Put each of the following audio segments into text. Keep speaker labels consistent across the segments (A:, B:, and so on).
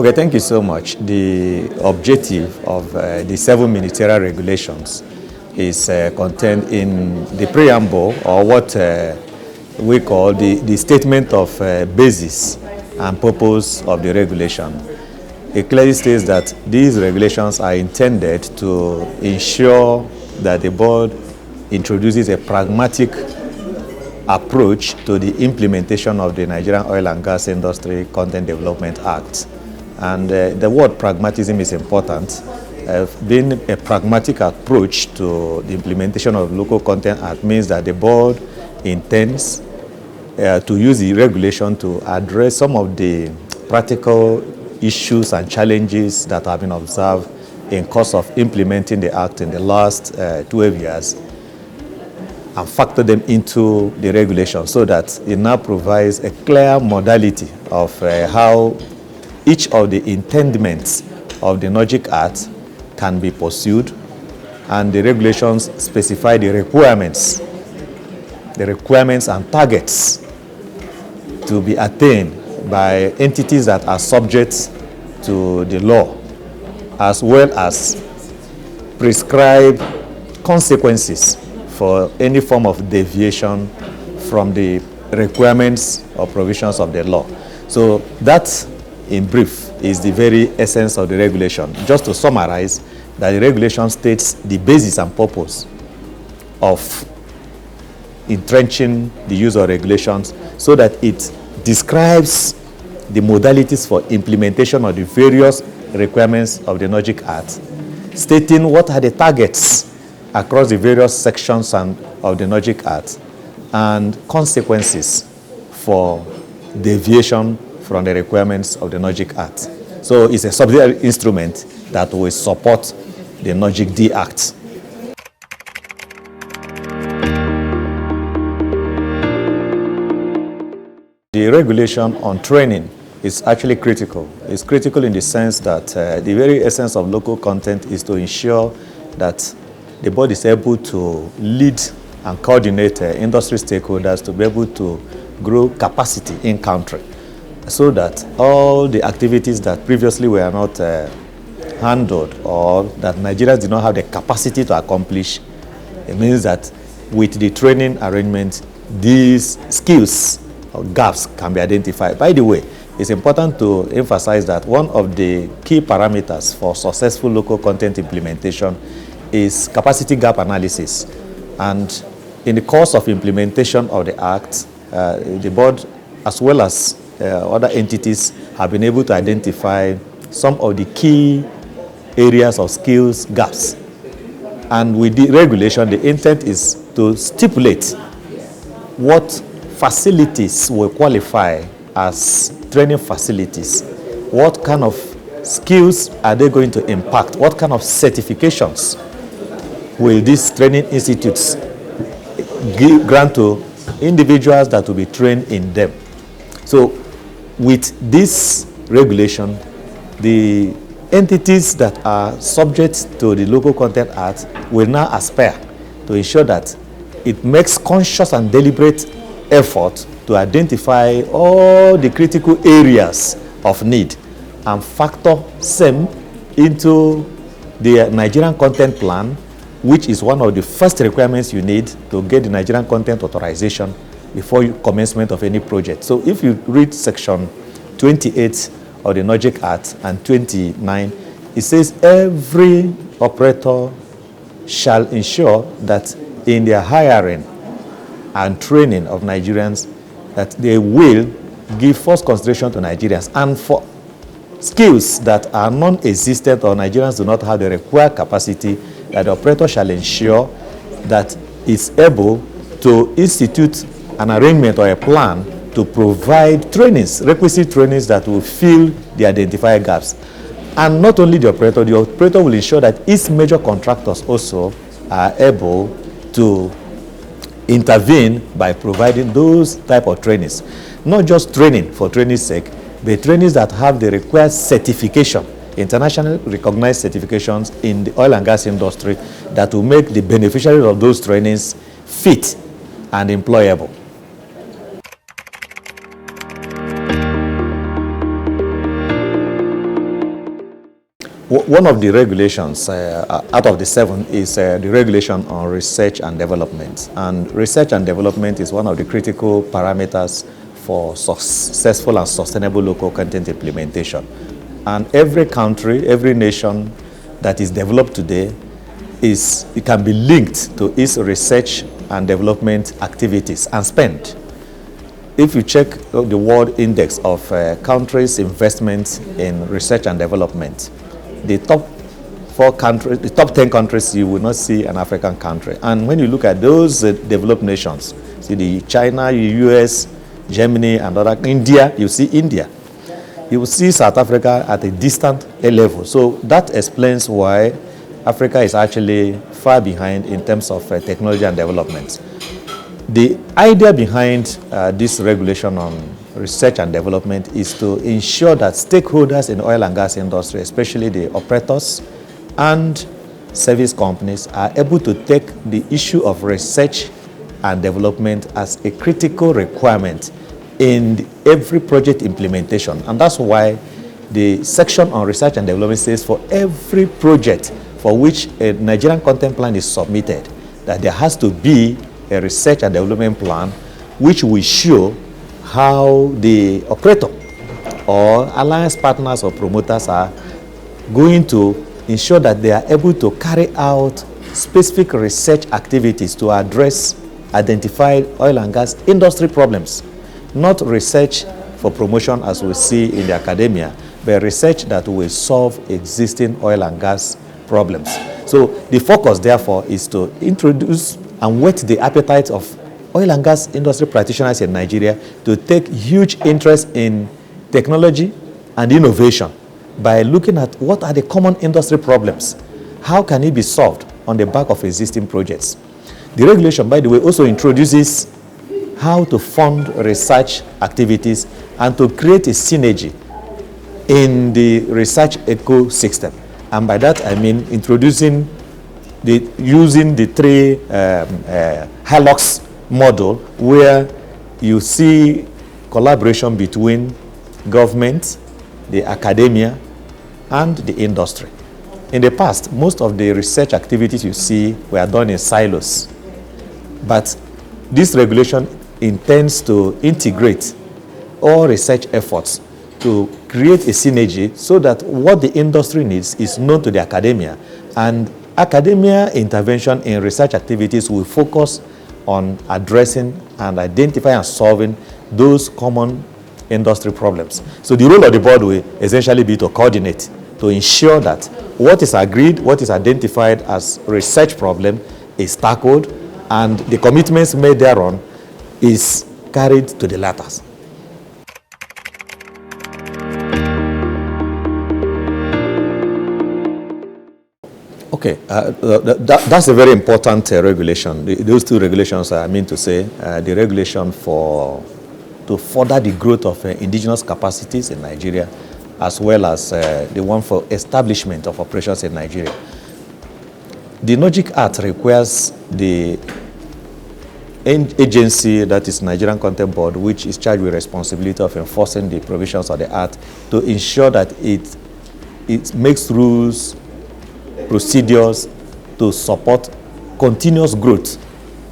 A: Okay, thank you so much. The objective of the 7 ministerial regulations is contained in the preamble, or what we call the statement of basis and purpose of the regulation. It clearly states that these regulations are intended to ensure that the board introduces a pragmatic approach to the implementation of the Nigerian Oil and Gas Industry Content Development Act. And the word pragmatism is important. Being a pragmatic approach to the implementation of Local Content Act means that the board intends to use the regulation to address some of the practical issues and challenges that have been observed in course of implementing the act in the last 12 years, and factor them into the regulation so that it now provides a clear modality of how each of the intendments of the NOG Act can be pursued, and the regulations specify the requirements and targets to be attained by entities that are subject to the law, as well as prescribe consequences for any form of deviation from the requirements or provisions of the law. So that, in brief, is the very essence of the regulation. Just to summarize, that the regulation states the basis and purpose of entrenching the use of regulations, so that it describes the modalities for implementation of the various requirements of the NOG Act, stating what are the targets across the various sections of the NOG Act, and consequences for deviation from the requirements of the NOG Act. So it's a subsidiary instrument that will support the NOG Act. The regulation on training is actually critical. It's critical in the sense that the very essence of local content is to ensure that the board is able to lead and coordinate industry stakeholders to be able to grow capacity in country, so that all the activities that previously were not handled, or that Nigerians did not have the capacity to accomplish, it means that with the training arrangement, these skills or gaps can be identified. By the way, it's important to emphasize that one of the key parameters for successful local content implementation is capacity gap analysis. And in the course of implementation of the Act, the board, as well as other entities, have been able to identify some of the key areas of skills gaps. And with the regulation, the intent is to stipulate what facilities will qualify as training facilities, what kind of skills are they going to impact, what kind of certifications will these training institutes grant to individuals that will be trained in them. So with this regulation, the entities that are subject to the Local Content Act will now aspire to ensure that it makes conscious and deliberate effort to identify all the critical areas of need and factor them into the Nigerian Content Plan, which is one of the first requirements you need to get the Nigerian Content Authorization before commencement of any project. So if you read section 28 of the NOG Act and 29, it says every operator shall ensure that in their hiring and training of Nigerians, that they will give first consideration to Nigerians. And for skills that are non-existent or Nigerians do not have the required capacity, that the operator shall ensure that it's able to institute an arrangement or a plan to provide trainings, requisite trainings that will fill the identified gaps. And not only the operator will ensure that its major contractors also are able to intervene by providing those type of trainings. Not just training for training's sake, but trainings that have the required certification, internationally recognized certifications in the oil and gas industry that will make the beneficiaries of those trainings fit and employable. One of the regulations out of the 7 is the regulation on research and development. And research and development is one of the critical parameters for successful and sustainable local content implementation. And every country, every nation that is developed today, it can be linked to its research and development activities and spend. If you check the World Index of countries' investment in research and development, the top 4 countries, the top 10 countries, you will not see an African country. And when you look at those developed nations, see the China, US, Germany, and other, India, you see India. You will see South Africa at a distant level. So that explains why Africa is actually far behind in terms of technology and development. The idea behind this regulation on research and development is to ensure that stakeholders in the oil and gas industry, especially the operators and service companies, are able to take the issue of research and development as a critical requirement in every project implementation. And that's why the section on research and development says for every project for which a Nigerian content plan is submitted, that there has to be a research and development plan which will show how the operator or alliance partners or promoters are going to ensure that they are able to carry out specific research activities to address identified oil and gas industry problems. Not research for promotion as we see in the academia, but research that will solve existing oil and gas problems. So the focus, therefore, is to introduce and whet the appetite of oil and gas industry practitioners in Nigeria to take huge interest in technology and innovation by looking at what are the common industry problems. How can it be solved on the back of existing projects? The regulation, by the way, also introduces how to fund research activities and to create a synergy in the research ecosystem. And by that, I mean introducing using the 3 HALOX model, where you see collaboration between government, the academia, and the industry. In the past, most of the research activities you see were done in silos. But this regulation intends to integrate all research efforts to create a synergy so that what the industry needs is known to the academia, and academia intervention in research activities will focus on addressing and identifying and solving those common industry problems. So the role of the board will essentially be to coordinate, to ensure that what is agreed, what is identified as research problem is tackled, and the commitments made thereon is carried to the latter. Okay, that's a very important regulation. Those 2 regulations, I mean to say, the regulation to further the growth of indigenous capacities in Nigeria, as well as the one for establishment of operations in Nigeria. The NOG Act requires the agency, that is Nigerian Content Board, which is charged with responsibility of enforcing the provisions of the Act, to ensure that it makes rules, procedures to support continuous growth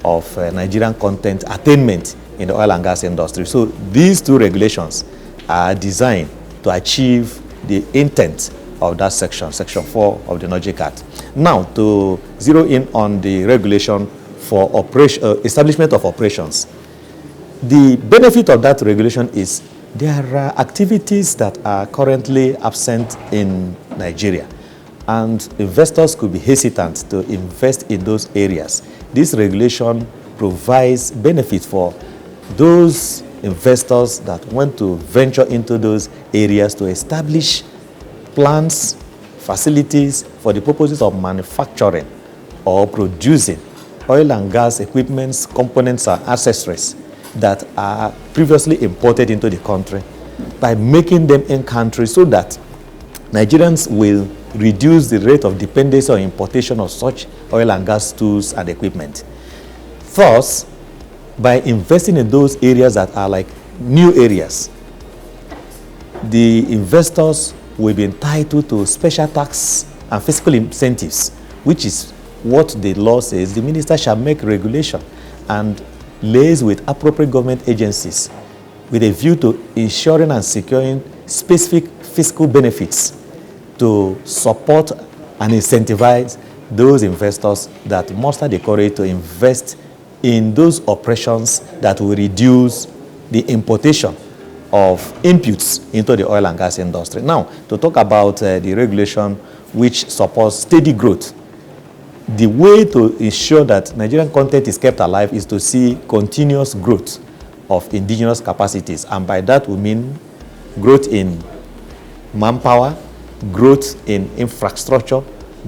A: of Nigerian content attainment in the oil and gas industry. So these 2 regulations are designed to achieve the intent of that section 4 of the NOG Act. Now, to zero in on the regulation for establishment of operations. The benefit of that regulation is there are activities that are currently absent in Nigeria, and investors could be hesitant to invest in those areas. This regulation provides benefit for those investors that want to venture into those areas to establish plants, facilities for the purposes of manufacturing or producing oil and gas equipments, components, and accessories that are previously imported into the country, by making them in country so that Nigerians will reduce the rate of dependency on importation of such oil and gas tools and equipment. Thus, by investing in those areas that are like new areas, the investors will be entitled to special tax and fiscal incentives, which is what the law says. The minister shall make regulation and liaise with appropriate government agencies with a view to ensuring and securing specific fiscal benefits to support and incentivize those investors that muster the courage to invest in those operations that will reduce the importation of inputs into the oil and gas industry. Now, to talk about the regulation which supports steady growth, the way to ensure that Nigerian content is kept alive is to see continuous growth of indigenous capacities. And by that we mean growth in manpower, growth in infrastructure,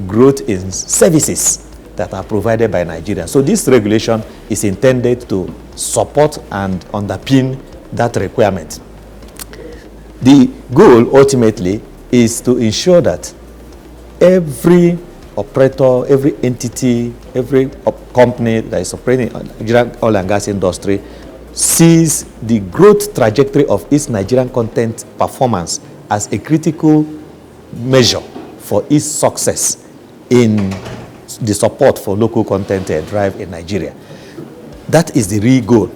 A: growth in services that are provided by Nigeria. So this regulation is intended to support and underpin that requirement. The goal ultimately is to ensure that every operator, every entity, every company that is operating in the Nigerian oil and gas industry sees the growth trajectory of its Nigerian content performance as a critical measure for its success in the support for local content drive in Nigeria. That is the real goal.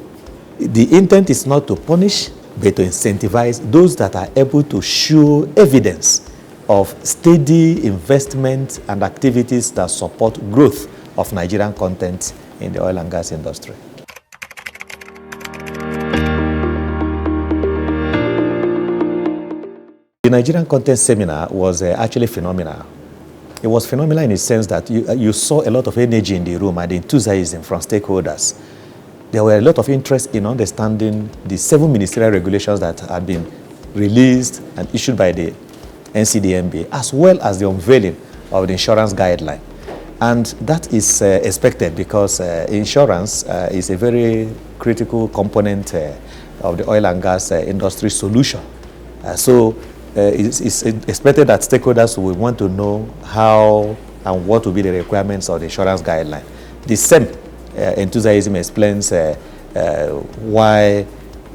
A: The intent is not to punish, but to incentivize those that are able to show evidence of steady investment and activities that support growth of Nigerian content in the oil and gas industry. The Nigerian content seminar was actually phenomenal. It was phenomenal in the sense that you saw a lot of energy in the room and enthusiasm from stakeholders. There were a lot of interest in understanding the 7 ministerial regulations that had been released and issued by the NCDMB, as well as the unveiling of the insurance guideline. And that is expected because insurance is a very critical component of the oil and gas industry solution. So it's expected that stakeholders will want to know how and what will be the requirements of the insurance guideline. The same enthusiasm explains why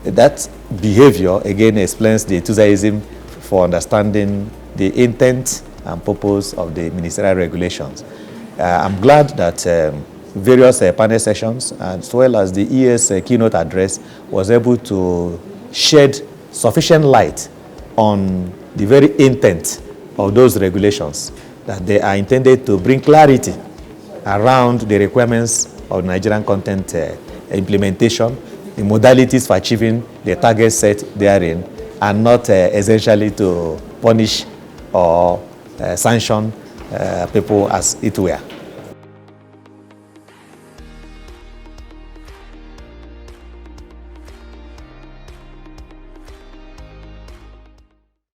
A: that behavior, again, explains the enthusiasm for understanding the intent and purpose of the ministerial regulations. I'm glad that various panel sessions, as well as the ES keynote address, was able to shed sufficient light on the very intent of those regulations, that they are intended to bring clarity around the requirements of Nigerian content implementation, the modalities for achieving the targets set therein, and not essentially to punish or sanction people as it were.